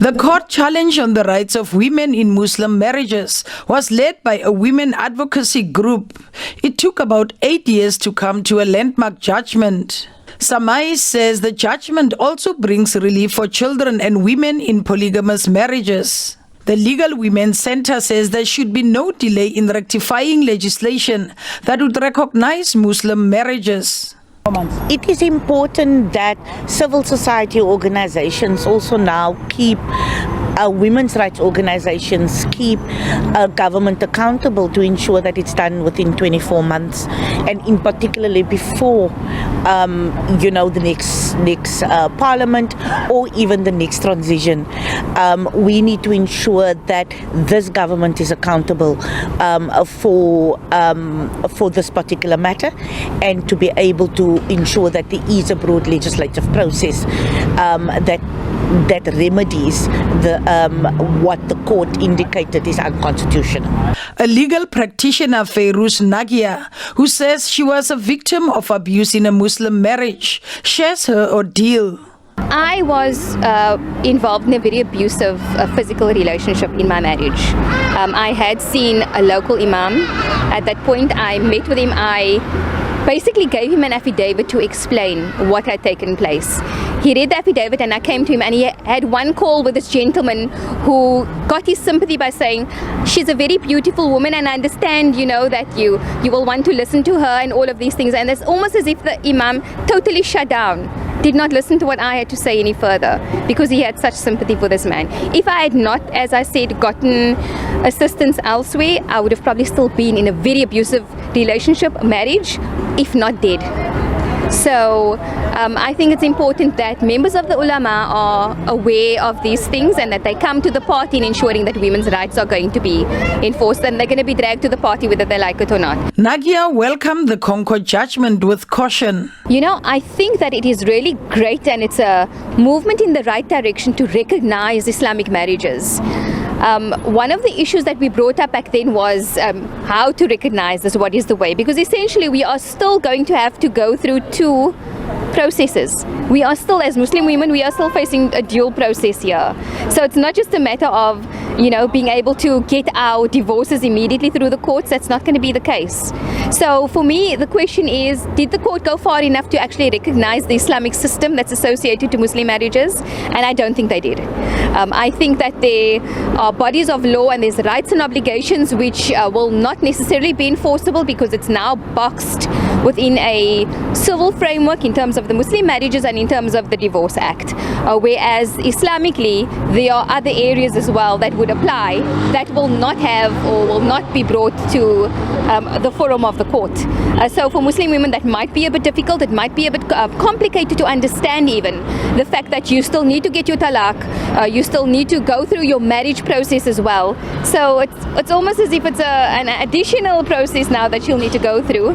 The court challenge on the rights of women in Muslim marriages was led by a women advocacy group. It took about 8 years to come to a landmark judgment. Samai says the judgment also brings relief for children and women in polygamous marriages. The Legal Women's Center says there should be no delay in rectifying legislation that would recognize Muslim marriages. It is important that civil society organizations also now keep women's rights organizations keep government accountable to ensure that it's done within 24 months, and in particularly before the next parliament or even the next transition. We need to ensure that this government is accountable for this particular matter, and to be able to ensure that there is a broad legislative process that remedies what the court indicated is unconstitutional. A legal practitioner, Feiruz Nagia, who says she was a victim of abuse in a Muslim marriage, shares her ordeal. I was involved in a very abusive physical relationship in my marriage. I had seen a local imam. At that point, I met with him. I basically gave him an affidavit to explain what had taken place. He read the affidavit and I came to him, and he had one call with this gentleman who got his sympathy by saying, she's a very beautiful woman and I understand, that you will want to listen to her and all of these things. And it's almost as if the imam totally shut down, did not listen to what I had to say any further, because he had such sympathy for this man. If I had not, as I said, gotten assistance elsewhere, I would have probably still been in a very abusive relationship, marriage, if not dead. So I think it's important that members of the ulama are aware of these things and that they come to the party in ensuring that women's rights are going to be enforced, and they're going to be dragged to the party whether they like it or not. Nagia welcomed the Concord judgment with caution. I think that it is really great, and it's a movement in the right direction to recognize Islamic marriages. One of the issues that we brought up back then was how to recognize this, what is the way, because essentially we are still going to have to go through two processes. We are still, as Muslim women, we are still facing a dual process here. So it's not just a matter of, being able to get our divorces immediately through the courts. That's not going to be the case. So for me, the question is, did the court go far enough to actually recognize the Islamic system that's associated to Muslim marriages? And I don't think they did. I think that there are bodies of law and there's rights and obligations which will not necessarily be enforceable because it's now boxed within a civil framework in terms of the Muslim marriages and in terms of the Divorce Act. Whereas Islamically, there are other areas as well that would apply that will not have or will not be brought to the forum of the court. So for Muslim women, that might be a bit difficult. It might be a bit complicated to understand even the fact that you still need to get your talaq, you still need to go through your marriage process as well. So it's almost as if it's an additional process now that you'll need to go through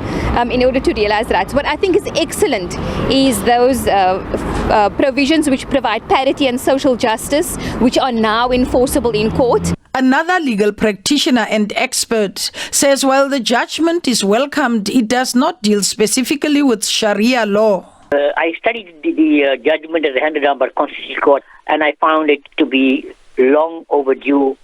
in order to realize rights. What I think is excellent is those provisions which provide parity and social justice, which are now enforceable in court. Another legal practitioner and expert says while the judgment is welcomed, it does not deal specifically with Sharia law. I studied the judgment as handed down by the Constitutional Court, and I found it to be long overdue,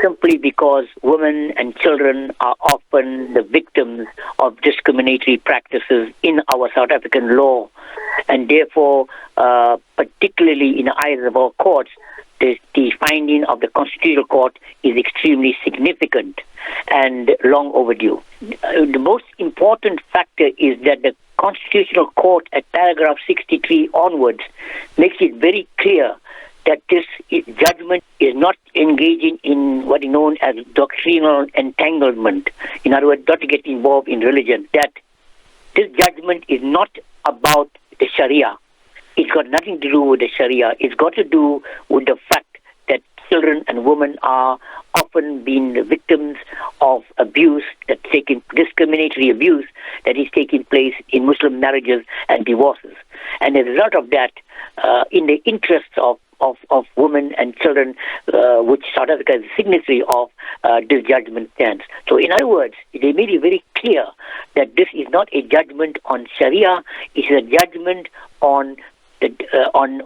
simply because women and children are often the victims of discriminatory practices in our South African law. And therefore, particularly in the eyes of our courts, the finding of the Constitutional Court is extremely significant and long overdue. The most important factor is that the Constitutional Court at paragraph 63 onwards makes it very clear that this judgment is not engaging in what is known as doctrinal entanglement. In other words, not to get involved in religion. That this judgment is not about the Sharia. It's got nothing to do with the Sharia. It's got to do with the fact that children and women are often being the victims of abuse, discriminatory abuse that is taking place in Muslim marriages and divorces. And as a result of that, in the interests of women and children, which South Africa is a signatory of, this judgment stands. So in other words, they made it very clear that this is not a judgment on Sharia, it is a judgment on that on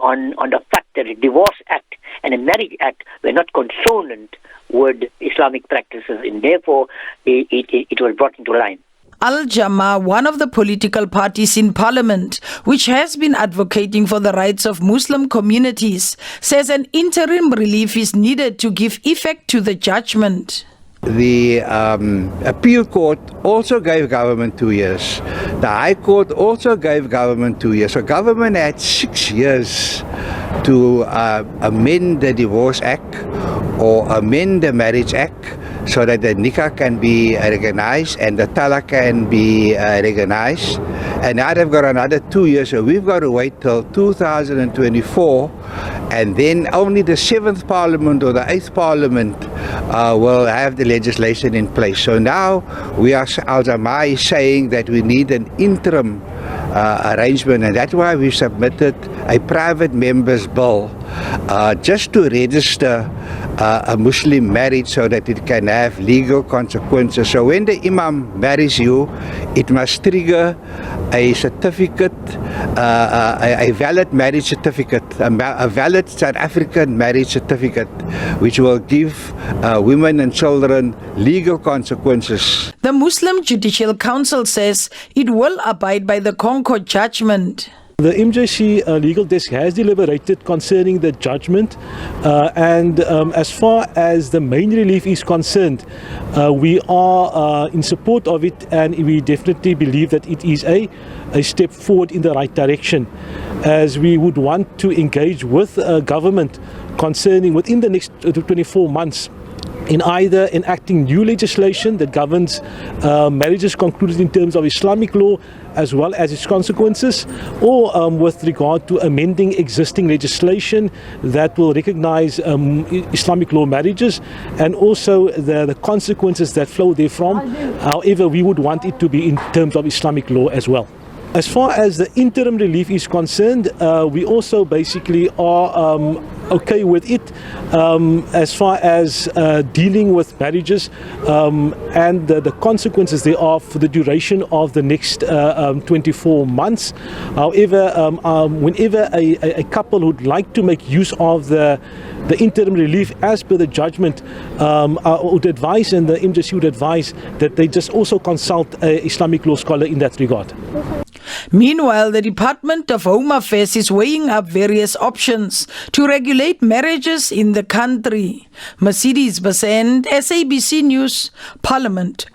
the fact that a Divorce Act and a Marriage Act were not consonant with Islamic practices, and therefore it was brought into line. Al-Jama, one of the political parties in parliament, which has been advocating for the rights of Muslim communities, says an interim relief is needed to give effect to the judgment. The appeal court also gave government 2 years. The High Court also gave government 2 years. So government had 6 years to amend the Divorce Act or amend the Marriage Act so that the nikah can be recognized and the talaq can be recognized. And now they've got another 2 years, so we've got to wait till 2024, and then only the 7th Parliament or the 8th Parliament will have the legislation in place. So now we are, Al-Jama is saying that we need an interim arrangement, and that's why we submitted a private member's bill just to register a Muslim marriage so that it can have legal consequences. So when the imam marries you, it must trigger a certificate, a valid marriage certificate, a valid South African marriage certificate, which will give women and children legal consequences. The Muslim Judicial Council says it will abide by the Concord judgment. The MJC legal desk has deliberated concerning the judgment, and as far as the main relief is concerned, we are in support of it, and we definitely believe that it is a step forward in the right direction, as we would want to engage with government concerning within the next 24 months in either enacting new legislation that governs marriages concluded in terms of Islamic law as well as its consequences, or with regard to amending existing legislation that will recognize Islamic law marriages and also the consequences that flow therefrom. However, we would want it to be in terms of Islamic law as well. As far as the interim relief is concerned, we also basically are okay with it as far as dealing with marriages and the consequences they are for the duration of the next 24 months. However, whenever a couple would like to make use of the interim relief as per the judgment, I would advise, and the MJC would advise, that they just also consult an Islamic law scholar in that regard. Meanwhile, the Department of Home Affairs is weighing up various options to regulate marriages in the country. Mercedes Basend, SABC News, Parliament.